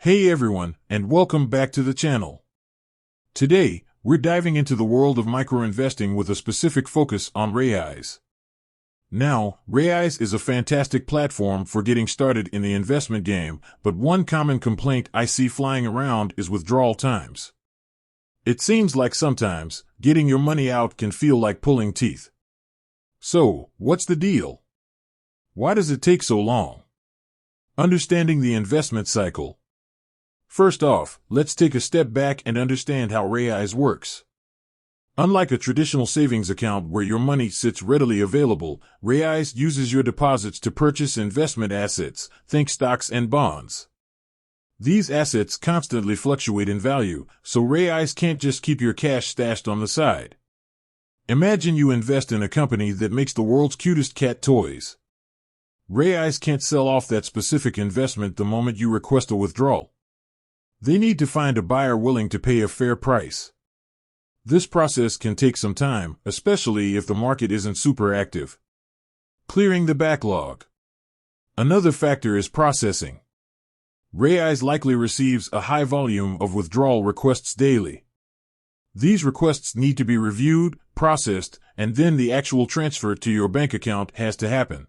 Hey everyone, and welcome back to the channel. Today, we're diving into the world of micro-investing with a specific focus on Raiz. Now, Raiz is a fantastic platform for getting started in the investment game, but one common complaint I see flying around is withdrawal times. It seems like sometimes, getting your money out can feel like pulling teeth. So, what's the deal? Why does it take so long? Understanding the investment cycle. First off, let's take a step back and understand how Raiz works. Unlike a traditional savings account where your money sits readily available, Raiz uses your deposits to purchase investment assets, think stocks and bonds. These assets constantly fluctuate in value, so Raiz can't just keep your cash stashed on the side. Imagine you invest in a company that makes the world's cutest cat toys. Raiz can't sell off that specific investment the moment you request a withdrawal. They need to find a buyer willing to pay a fair price. This process can take some time, especially if the market isn't super active. Clearing the backlog. Another factor is processing. Raiz likely receives a high volume of withdrawal requests daily. These requests need to be reviewed, processed, and then the actual transfer to your bank account has to happen.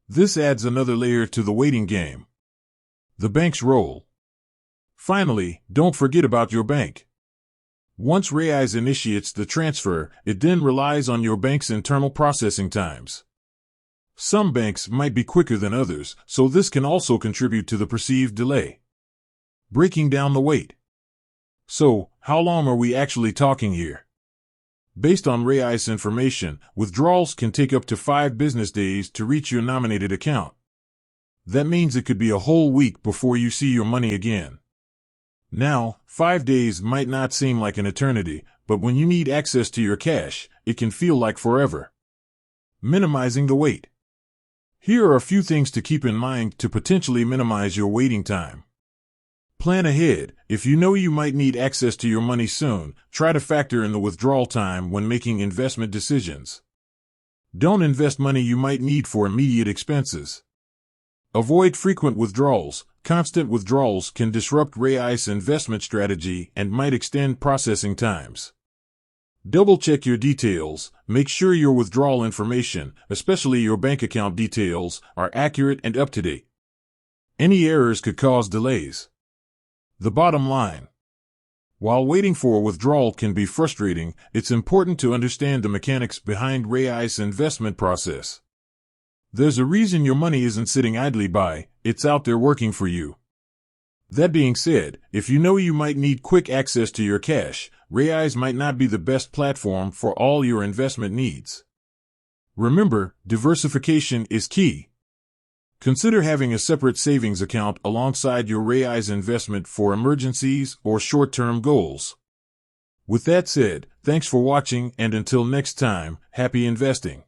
This adds another layer to the waiting game. The bank's role. Finally, don't forget about your bank. Once Raiz initiates the transfer, it then relies on your bank's internal processing times. Some banks might be quicker than others, so this can also contribute to the perceived delay. Breaking down the wait. So, how long are we actually talking here? Based on Raiz information, withdrawals can take up to 5 business days to reach your nominated account. That means it could be a whole week before you see your money again. Now, 5 days might not seem like an eternity, but when you need access to your cash, it can feel like forever. Minimizing the wait. Here are a few things to keep in mind to potentially minimize your waiting time. Plan ahead. If you know you might need access to your money soon, try to factor in the withdrawal time when making investment decisions. Don't invest money you might need for immediate expenses. Avoid frequent withdrawals. Constant withdrawals can disrupt Raiz investment strategy and might extend processing times. Double-check your details. Make sure your withdrawal information, especially your bank account details, are accurate and up-to-date. Any errors could cause delays. The bottom line. While waiting for a withdrawal can be frustrating, it's important to understand the mechanics behind Raiz investment process. There's a reason your money isn't sitting idly by, it's out there working for you. That being said, if you know you might need quick access to your cash, Raiz might not be the best platform for all your investment needs. Remember, diversification is key. Consider having a separate savings account alongside your Raiz investment for emergencies or short-term goals. With that said, thanks for watching, and until next time, happy investing.